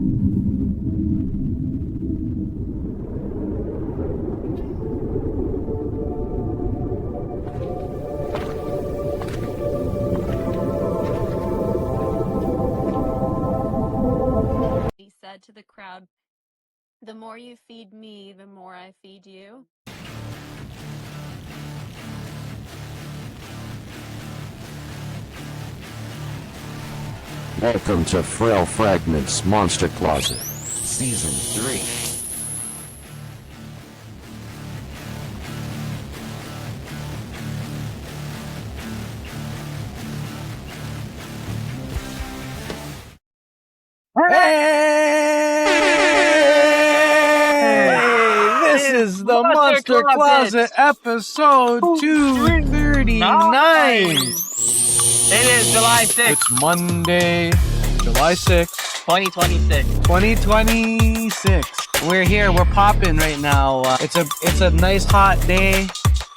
He said to the crowd, "The more you feed me, the more I feed you." Welcome to Frail Fragments Monster Closet, Season 3. This is the Monster Closet episode 239. It is July 6th. It's Monday, July 6th, 2026. 2026. We're here. We're popping right now. It's a nice hot day.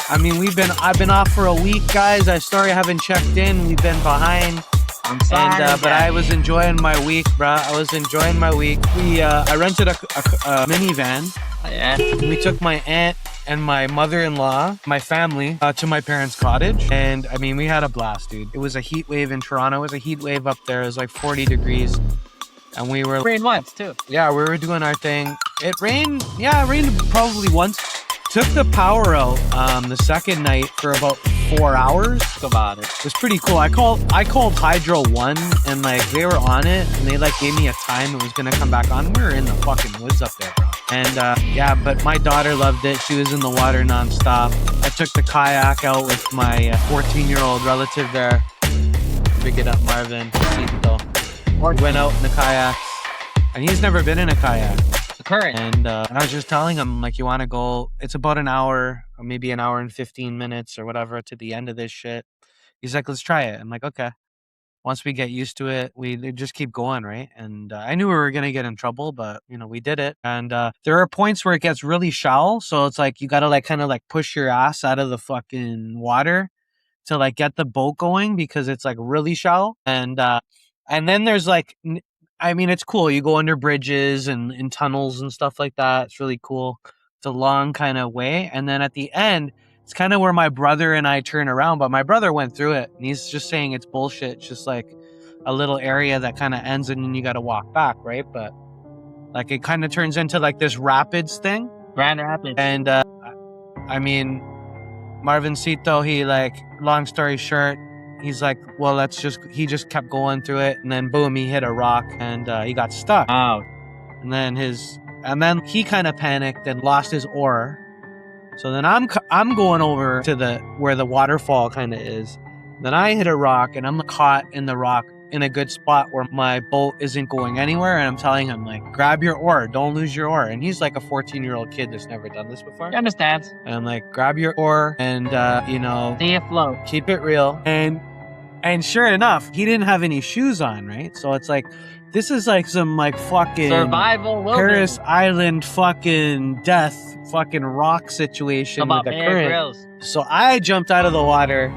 I mean, I've been off for a week, guys. I haven't checked in. We've been behind. I'm sorry. But I was enjoying my week, bruh. I was enjoying my week. I rented a minivan. Yeah. We took my aunt and my mother-in-law, my family, to my parents' cottage. And I mean, we had a blast, dude. It was a heat wave in Toronto. It was a heat wave up there. It was like 40 degrees. And we were... Rained once, too. Yeah, we were doing our thing. It rained probably once. Took the power out the second night for about 4 hours. Think about it. It was pretty cool. I called Hydro 1 and like they were on it and they like gave me a time it was gonna come back on. We were in the fucking woods up there, bro. And yeah, but my daughter loved it. She was in the water nonstop. I took the kayak out with my 14-year-old relative there. Big it up, Marvin. We went out in the kayaks, and he's never been in a kayak. Current. And I was just telling him, like, you want to go, it's about an hour or maybe an hour and 15 minutes or whatever to the end of this shit. He's like, let's try it. I'm like, okay. Once we get used to it, we just keep going, right? And I knew we were going to get in trouble, but, you know, we did it. And there are points where it gets really shallow. So it's like you got to like kind of like push your ass out of the fucking water to like get the boat going because it's like really shallow. And then there's like... I mean, it's cool. You go under bridges and in tunnels and stuff like that. It's really cool. It's a long kind of way. And then at the end, it's kind of where my brother and I turn around. But my brother went through it. And he's just saying it's bullshit. It's just like a little area that kind of ends and then you got to walk back, right? But like it kind of turns into like this rapids thing. Grand Rapids. And I mean, Marvincito, he like, long story short, he's like, well, he just kept going through it. And then boom, he hit a rock and he got stuck. Wow. And then he kind of panicked and lost his oar. So then I'm going over to where the waterfall kind of is. Then I hit a rock and I'm caught in the rock in a good spot where my boat isn't going anywhere. And I'm telling him like, grab your oar, don't lose your oar. And he's like a 14-year-old kid that's never done this before. He understands. And I'm like, grab your oar and, you know, see it float. Keep it real. And sure enough, he didn't have any shoes on, right? So it's like, this is like some like fucking survival Paris Island fucking death fucking rock situation with the current. Grills. So I jumped out of the water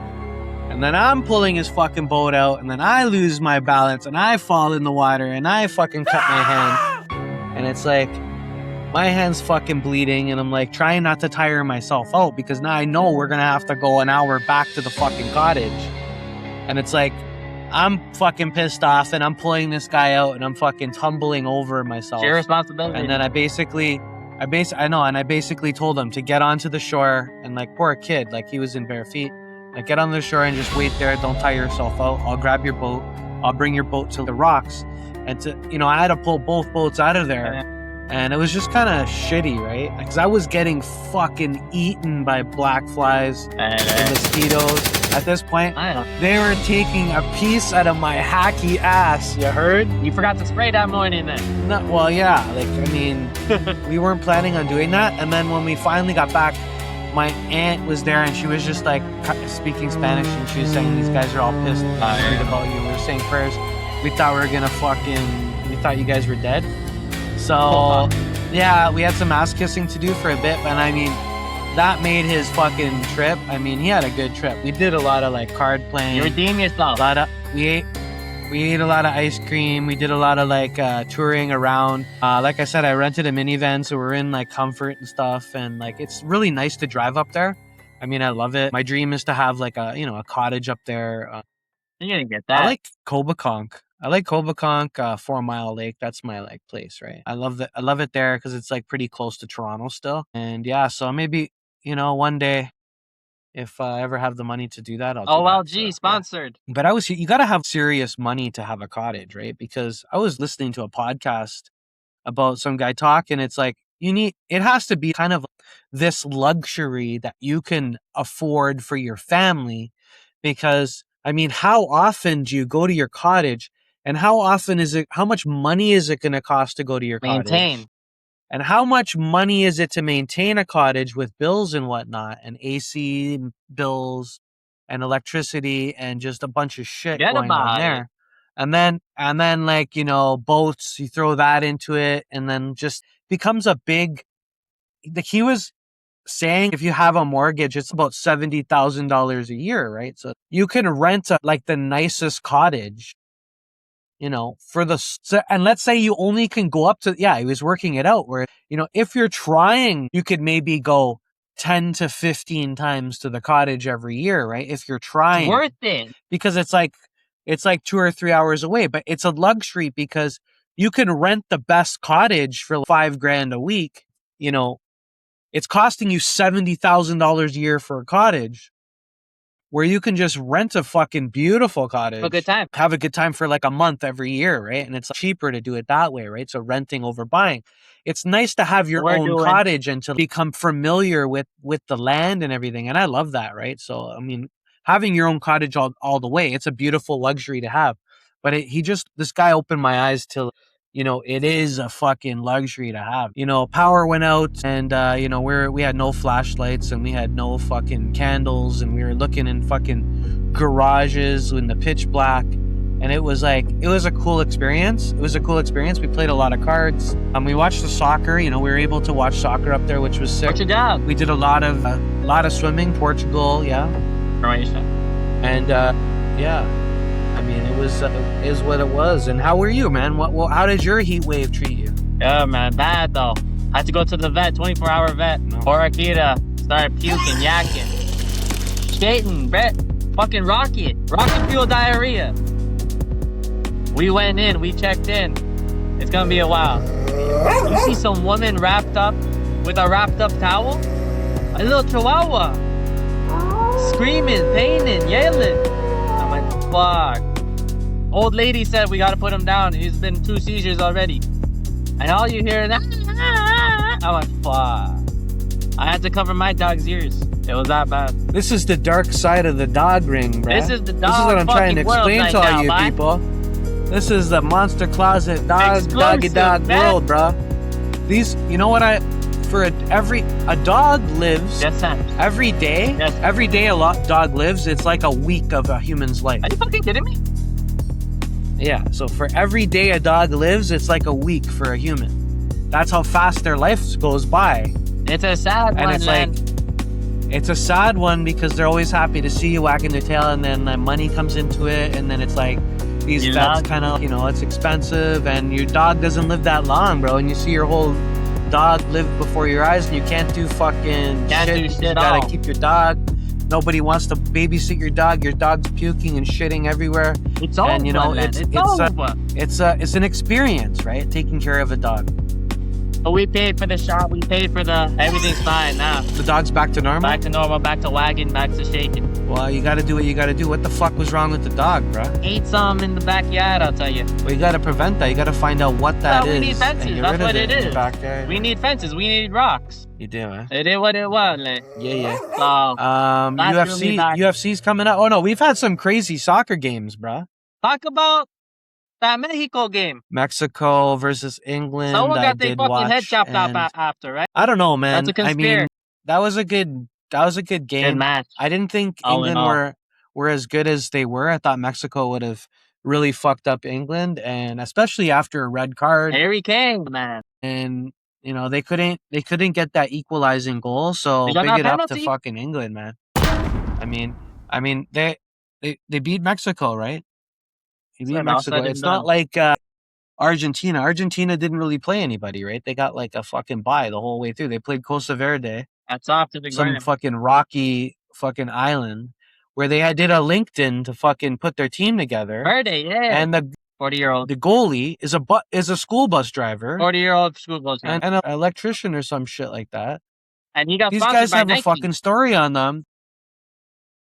and then I'm pulling his fucking boat out and then I lose my balance and I fall in the water and I fucking cut my hand. And it's like, my hand's fucking bleeding and I'm like trying not to tire myself out because now I know we're going to have to go an hour back to the fucking cottage. And it's like, I'm fucking pissed off and I'm pulling this guy out and I'm fucking tumbling over myself. It's your responsibility. And then I basically told him to get onto the shore and like, poor kid, like he was in bare feet. Like get on the shore and just wait there. Don't tire yourself out. I'll grab your boat. I'll bring your boat to the rocks. And I had to pull both boats out of there. Yeah. And it was just kind of shitty, right? Because I was getting fucking eaten by black flies and mosquitoes. At this point, they were taking a piece out of my hacky ass. You heard? You forgot to spray that morning then. No, well, yeah. Like, I mean, we weren't planning on doing that. And then when we finally got back, my aunt was there and she was just like speaking Spanish and she was saying, these guys are all pissed and worried about you. We were saying prayers. We thought we thought you guys were dead. So, yeah, we had some ass kissing to do for a bit, but I mean, that made his fucking trip. I mean, he had a good trip. We did a lot of like card playing. You redeemed yourself. We We ate a lot of ice cream. We did a lot of like touring around. Like I said, I rented a minivan, so we're in like comfort and stuff. And like it's really nice to drive up there. I mean, I love it. My dream is to have like a cottage up there. You're gonna get I that. like Cobaconk. 4 Mile Lake. That's my like place, right? I love it there because it's like pretty close to Toronto still. And yeah, so maybe one day, if I ever have the money to do that, I'll do that. OLG So, yeah. sponsored. But you got to have serious money to have a cottage, right? Because I was listening to a podcast about some guy talking. It's like it has to be kind of this luxury that you can afford for your family. Because I mean, how often do you go to your cottage, and how much money is it going to cost to go to your cottage? Maintain. And how much money is it to maintain a cottage with bills and whatnot, and AC bills and electricity and just a bunch of shit Forget going on about there. it. And then like, boats, you throw that into it, and then just becomes a big, like he was saying, if you have a mortgage, it's about $70,000 a year, right? So you can rent like the nicest cottage, and let's say you only can go up to, he was working it out where, if you're trying, you could maybe go 10 to 15 times to the cottage every year, right? If you're trying. It's worth it. Because it's like 2 or 3 hours away, but it's a luxury because you can rent the best cottage for $5,000 a week. It's costing you $70,000 a year for a cottage, where you can just rent a fucking beautiful cottage. Have a good time. Have a good time for like a month every year, right? And it's cheaper to do it that way, right? So renting over buying. It's nice to have your own cottage and to become familiar with the land and everything. And I love that, right? So, I mean, having your own cottage all the way, it's a beautiful luxury to have. But this guy opened my eyes to, it is a fucking luxury to have. Power went out, and we had no flashlights, and we had no fucking candles, and we were looking in fucking garages in the pitch black, and it was a cool experience. We played a lot of cards. We watched the soccer. We were able to watch soccer up there, which was sick. What's your job? We did a lot of swimming. Portugal, yeah. Croatia. And yeah. I mean, it is what it was. And how were you, man? How did your heat wave treat you? Yeah, man, bad though. I had to go to the vet, 24-hour vet. No. Akita started puking, yakking, skating, fucking rocket fuel diarrhea. We went in, we checked in. It's gonna be a while. You see some woman wrapped up with a wrapped up towel? A little chihuahua. Screaming, paining, yelling. I'm like, fuck. Old lady said we gotta put him down. He's been 2 seizures already. And all you hear is, I'm like, fuck. I had to cover my dog's ears. It was that bad. This is the dark side of the dog ring, bro. This is the dog. This is what I'm trying to explain right to all now, you man. people. This is the monster closet doggy dog man. world, bro. You know what a dog lives. Yes, sir. Every day. Yes. Every day dog lives. It's like a week of a human's life. Are you fucking kidding me? Yeah. So for every day a dog lives, it's like a week for a human. That's how fast their life goes by. It's a sad one, And it's man. it's a sad one because they're always happy to see you wagging their tail, and then money comes into it, and then it's like these Your vets dog- kind of, it's expensive, and your dog doesn't live that long, bro, and you see your whole dog live before your eyes, and you can't do fucking Can't shit. do You shit gotta all. keep your dog. Nobody wants to babysit your dog. Your dog's puking and shitting everywhere. It's over, And, man. It's over. It's an experience, right? Taking care of a dog. But we paid for the shot. We paid for everything's fine now. The dog's back to normal? Back to normal, back to wagging, back to shaking. Well, you gotta do what you gotta do. What the fuck was wrong with the dog, bro? Ate some in the backyard, I'll tell you. Well, you gotta prevent that. You gotta find out what that is. We need fences. and get That's rid of what it in the is. backyard. We need fences. We need rocks. You do, eh? It is what it was, man. Yeah. So, That's really bad. UFC's coming up. Oh no, we've had some crazy soccer games, bro. talk about that Mexico game. Mexico versus England. Someone I got their did fucking watch, head chopped off and after, right? I don't know, man. That's a I mean, conspiracy. that was a good game. Good match. I didn't think All in England all. were as good as they were. I thought Mexico would have really fucked up England, and especially after a red card. Harry Kane, man. And they couldn't get that equalizing goal. So They got big that it up to penalty. fucking England, man. I mean they beat Mexico, right? He beat Mexico. It's not like Argentina. Argentina didn't really play anybody, right? They got like a fucking bye the whole way through. They played Costa Verde. That's off to the some fucking rocky fucking island where they did a LinkedIn to fucking put their team together. Verde, yeah. And the 40-year-old. The goalie is a school bus driver. 40-year-old school bus driver. And an electrician or some shit like that. And he got These guys have a fucking story on them.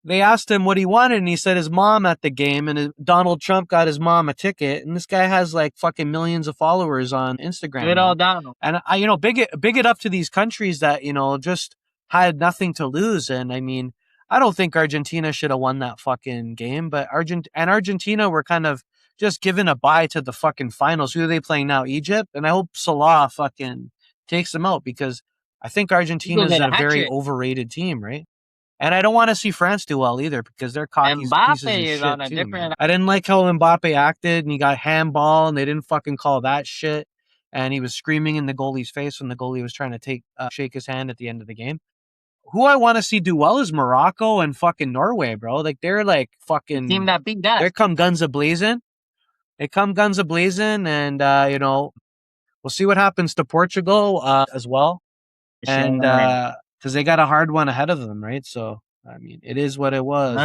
They asked him what he wanted, and he said his mom at the game, and Donald Trump got his mom a ticket, and this guy has like fucking millions of followers on Instagram. Good old Donald. And I, big it up to these countries that, just had nothing to lose. And I mean, I don't think Argentina should have won that fucking game, but Argentina were kind of just given a bye to the fucking finals. Who are they playing now? Egypt? And I hope Salah fucking takes them out, because I think Argentina is a very overrated team, right? And I don't want to see France do well either, because they're cocky pieces of shit on a too, different. man. I didn't like how Mbappe acted, and he got handball, and they didn't fucking call that shit. And he was screaming in the goalie's face when the goalie was trying to shake his hand at the end of the game. Who I want to see do well is Morocco and fucking Norway, bro. Like, they're like fucking the team that beat that. They come guns a-blazing. And we'll see what happens to Portugal as well. And because they got a hard one ahead of them, right? So, I mean, it is what it was.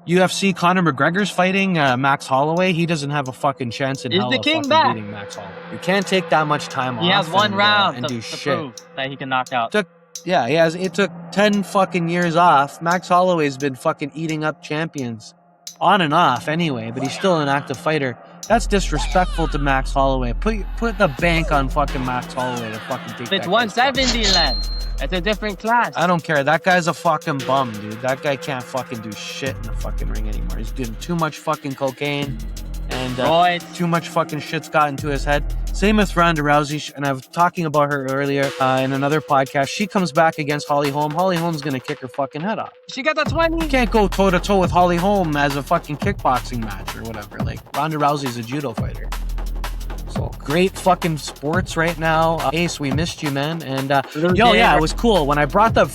UFC, Conor McGregor's fighting Max Holloway. He doesn't have a fucking chance in hell of fucking beating Max Holloway. You can't take that much time off. He has one round and do to shit. prove that he can knock out. It took 10 fucking years off. Max Holloway's been fucking eating up champions on and off anyway, but he's still an active fighter. That's disrespectful to Max Holloway. Put the bank on fucking Max Holloway to fucking take It's 170, Len. It's a different class. I don't care. That guy's a fucking bum, dude. That guy can't fucking do shit in the fucking ring anymore. He's doing too much fucking cocaine, and too much fucking shit's gotten to his head. Same with Ronda Rousey, and I was talking about her earlier in another podcast. She comes back against Holly Holm. Holly Holm's gonna kick her fucking head off. She got that 20. You can't go toe to toe with Holly Holm as a fucking kickboxing match or whatever. Like, Ronda Rousey's a judo fighter. So great fucking sports right now. Ace, we missed you, man. And it was cool when I brought that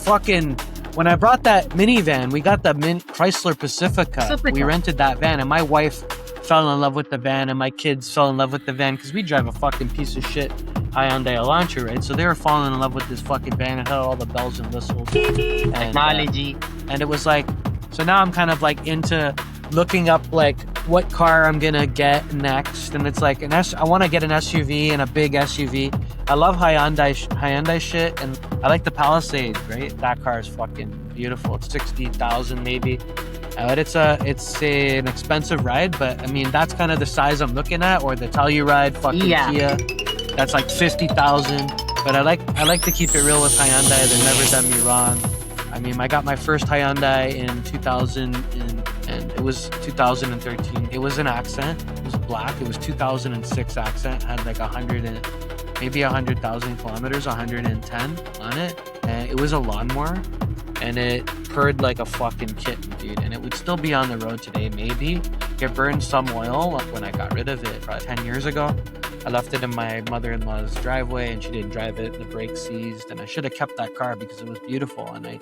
minivan. We got the Chrysler Pacifica. We rented that van, and my wife fell in love with the van, and my kids fell in love with the van, because we drive a fucking piece of shit Hyundai Elantra, right? So they were falling in love with this fucking van. It had all the bells and whistles. Technology. And it was like, so now I'm kind of like into looking up like what car I'm gonna get next, and it's like I want to get an SUV and a big SUV. I love Hyundai shit, and I like the Palisade, right? That car is fucking beautiful. It's 60,000 maybe. But it's an expensive ride, but I mean that's kind of the size I'm looking at. Or the Telluride fucking Kia, that's like 50,000. But I like to keep it real with Hyundai. They've never done me wrong. I mean, I got my first Hyundai in 2000, and it was 2013. It was an Accent. It was black. It was 2006 Accent. It had like 100,000 kilometers, 110 on it. And it was a lawnmower, and it purred like a fucking kitten, dude. And it would still be on the road today, maybe. It burned some oil when I got rid of it probably 10 years ago. I left it in my mother-in-law's driveway, and she didn't drive it. The brakes seized, and I should have kept that car because it was beautiful. And I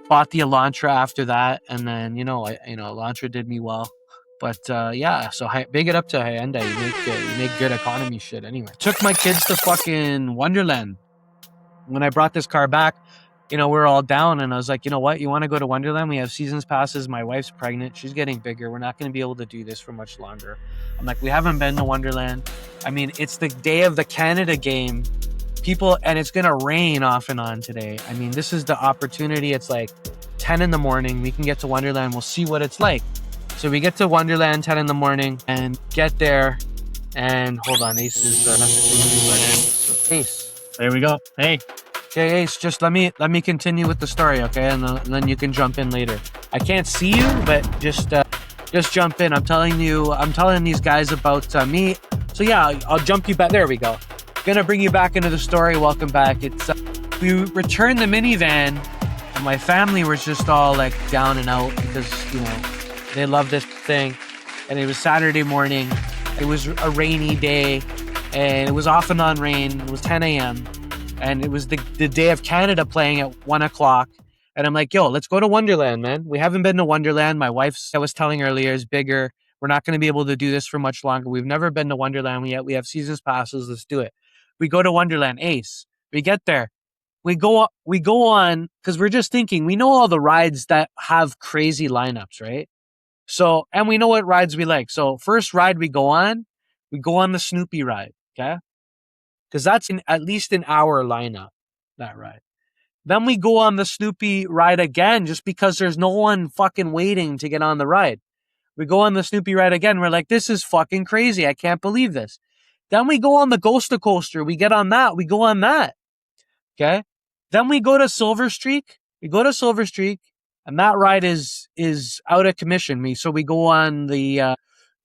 bought the Elantra after that, and then Elantra did me well. But so big it up to Hyundai. You make good economy shit anyway. Took my kids to fucking Wonderland. When I brought this car back, we're all down, and I was like, you know what? You want to go to Wonderland? We have seasons passes. My wife's pregnant. She's getting bigger. We're not going to be able to do this for much longer. I'm like, we haven't been to Wonderland. I mean, it's the day of the Canada game. And it's going to rain off and on today. I mean, this is the opportunity. It's like 10 in the morning. We can get to Wonderland. We'll see what it's like. So we get to Wonderland 10 in the morning and get there. And hold on, Ace is messaging me. Ace. There we go. Hey. Okay, Ace, just let me continue with the story, okay? And then you can jump in later. I can't see you, but just jump in. I'm telling these guys about me. So yeah, I'll jump you back. There we go. Gonna bring you back into the story. Welcome back. It's we returned the minivan, and my family was just all like down and out because they love this thing. And it was Saturday morning. It was a rainy day, and it was off and on rain. It was 10 a.m. and it was the day of Canada playing at 1 o'clock. And I'm like, yo, let's go to Wonderland, man. We haven't been to Wonderland. My wife, I was telling earlier, is bigger. We're not going to be able to do this for much longer. We've never been to Wonderland yet. We have seasons passes. Let's do it. We go to Wonderland. Ace. We get there. We go on, because we're just thinking, we know all the rides that have crazy lineups, right? So, and we know what rides we like. So first ride we go on the Snoopy ride, okay? Because that's at least an hour lineup, that ride. Then we go on the Snoopy ride again, just because there's no one fucking waiting to get on the ride. We go on the Snoopy ride again. We're like, this is fucking crazy. I can't believe this. Then we go on the Ghost-A-Coaster. We get on that. We go on that. Okay? Then we go to Silver Streak. And that ride is out of commission. So we go on the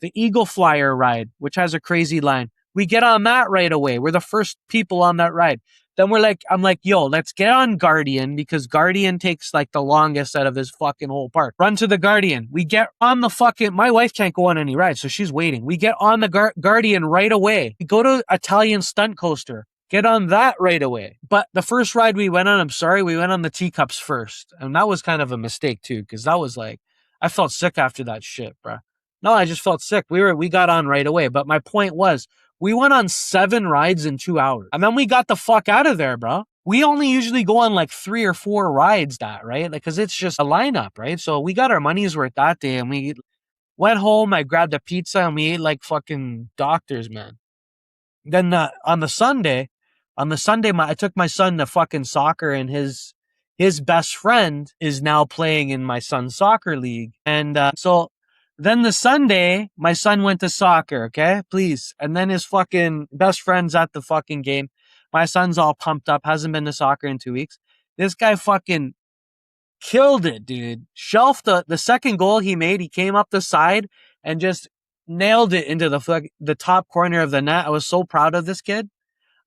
Eagle Flyer ride, which has a crazy line. We get on that right away. We're the first people on that ride. Then I'm like, yo, let's get on Guardian, because Guardian takes like the longest out of this fucking whole park. Run to the Guardian. We get on the fucking, my wife can't go on any rides, so she's waiting. We get on the Guardian right away. We go to Italian Stunt Coaster. Get on that right away. But the first ride we went on, we went on the Teacups first. And that was kind of a mistake too, because that was like, I felt sick after that shit, bro. No, I just felt sick. We got on right away. But my point was, we went on 7 rides in 2 hours. And then we got the fuck out of there, bro. We only usually go on like 3 or 4 rides right? Like, cause it's just a lineup, right? So we got our money's worth that day, and we went home. I grabbed a pizza and we ate like fucking doctors, man. Then on the Sunday, I took my son to fucking soccer, and his best friend is now playing in my son's soccer league. And so then the Sunday, my son went to soccer, okay? Please. And then his fucking best friend's at the fucking game. My son's all pumped up, hasn't been to soccer in 2 weeks. This guy fucking killed it, dude. Shelfed the second goal he made. He came up the side and just nailed it into the top corner of the net. I was so proud of this kid.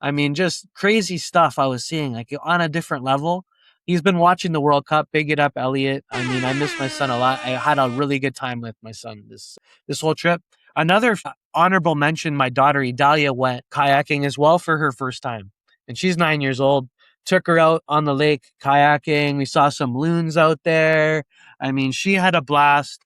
I mean, just crazy stuff I was seeing, like on a different level. He's been watching the World Cup. Big it up, Elliot. I mean, I miss my son a lot. I had a really good time with my son this whole trip. Another honorable mention, my daughter Idalia went kayaking as well for her first time. And she's 9 years old. Took her out on the lake kayaking. We saw some loons out there. I mean, she had a blast.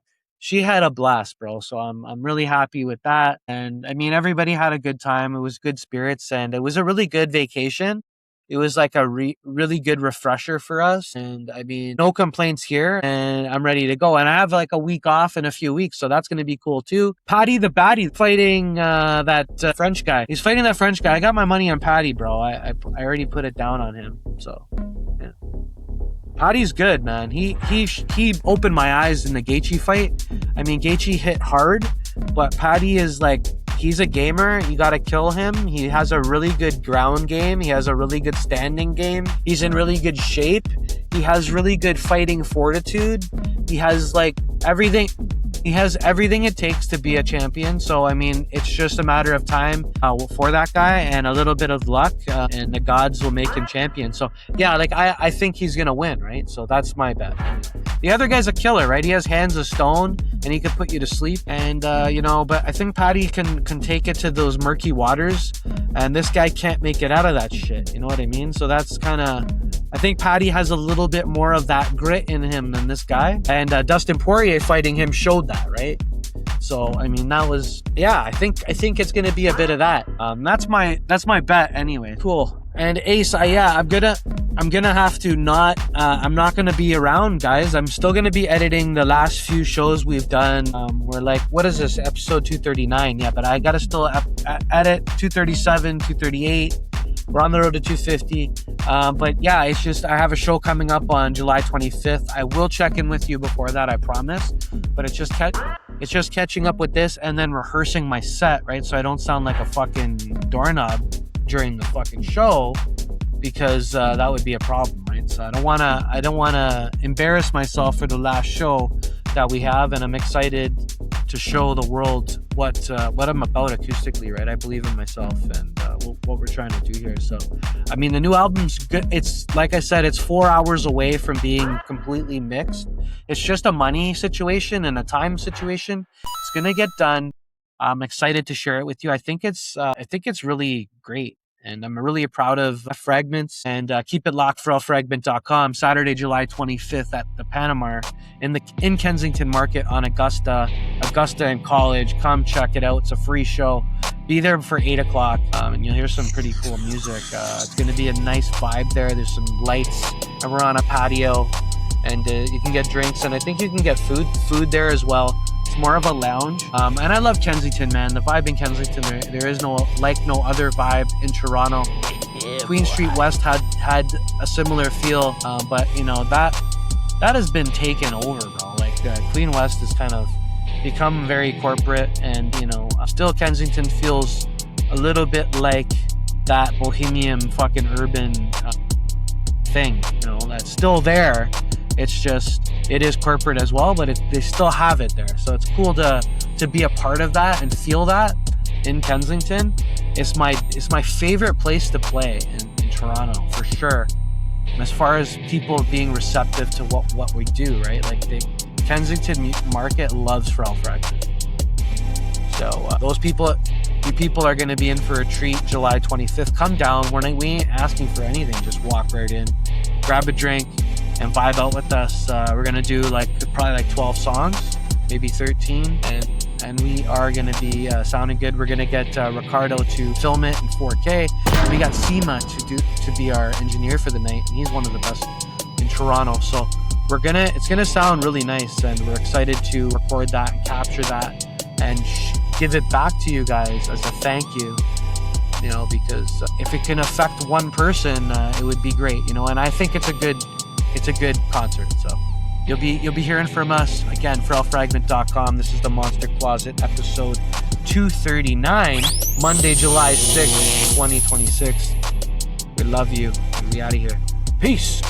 Bro. So I'm really happy with that. And I mean, everybody had a good time. It was good spirits, and it was a really good vacation. It was like a really good refresher for us. And I mean, no complaints here, and I'm ready to go. And I have like a week off in a few weeks, so that's going to be cool too. Paddy the Baddy fighting that French guy. He's fighting that French guy. I got my money on Paddy, bro. I already put it down on him. So, yeah. Paddy's good, man. He opened my eyes in the Gaethje fight. I mean, Gaethje hit hard, but Paddy is like, he's a gamer. You got to kill him. He has a really good ground game. He has a really good standing game. He's in really good shape. He has really good fighting fortitude. He has like everything. He has everything it takes to be a champion. So, I mean, it's just a matter of time for that guy and a little bit of luck, and the gods will make him champion. So, yeah, like I think he's going to win, right? So that's my bet. The other guy's a killer, right? He has hands of stone, and he could put you to sleep. And, but I think Paddy can take it to those murky waters, and this guy can't make it out of that shit. You know what I mean? So that's kind of... I think Paddy has a little bit more of that grit in him than this guy. And Dustin Poirier fighting him showed that, right? So, I mean, that was... Yeah, I think it's going to be a bit of that. That's my bet anyway. Cool. And Ace, I'm gonna have to not... I'm not going to be around, guys. I'm still going to be editing the last few shows we've done. We're like, what is this? Episode 239. Yeah, but I got to still edit 237, 238. We're on the road to 250. But yeah, it's just, I have a show coming up on July 25th. I will check in with you before that, I promise. But it's just catching up with this and then rehearsing my set, right? So I don't sound like a fucking doorknob during the fucking show, because that would be a problem, right? So I don't wanna embarrass myself for the last show that we have, and I'm excited to show the world what I'm about acoustically, right? I believe in myself and what we're trying to do here. So, I mean, the new album's good. It's like I said, it's 4 hours away from being completely mixed. It's just a money situation and a time situation. It's gonna get done. I'm excited to share it with you. I think it's really great. And I'm really proud of Fragments. And keep it locked for fragment.com. Saturday, July 25th at the Panama in Kensington Market on Augusta and College. Come check it out. It's a free show. Be there for 8 o'clock, and you'll hear some pretty cool music. It's going to be a nice vibe there. There's some lights, and we're on a patio, and you can get drinks, and I think you can get food there as well. It's more of a lounge, and I love Kensington, man. The vibe in Kensington, there is no other vibe in Toronto. Queen Street West had a similar feel, but you know that has been taken over, bro. Like Queen West is kind of become very corporate, and you know, still Kensington feels a little bit like that bohemian fucking urban thing, you know, that's still there. It's just, it is corporate as well, but they still have it there. So it's cool to be a part of that and feel that in Kensington. It's my favorite place to play in Toronto, for sure. And as far as people being receptive to what we do, right? Like Kensington Market loves Frail Fragments. So you people are going to be in for a treat July 25th. Come down. We ain't asking for anything. Just walk right in, grab a drink, and vibe out with us. We're going to do probably 12 songs, maybe 13. And we are going to be sounding good. We're going to get Ricardo to film it in 4K. And we got Seema to be our engineer for the night. And he's one of the best in Toronto. So it's gonna sound really nice, and we're excited to record that and capture that and give it back to you guys as a thank you. You know, because if it can affect one person, it would be great. You know, and I think it's a good concert. So you'll be hearing from us again. FrailFragment.com. This is the Monster Closet, episode 239, Monday, July 6th, 2026. We love you, and we out of here. Peace.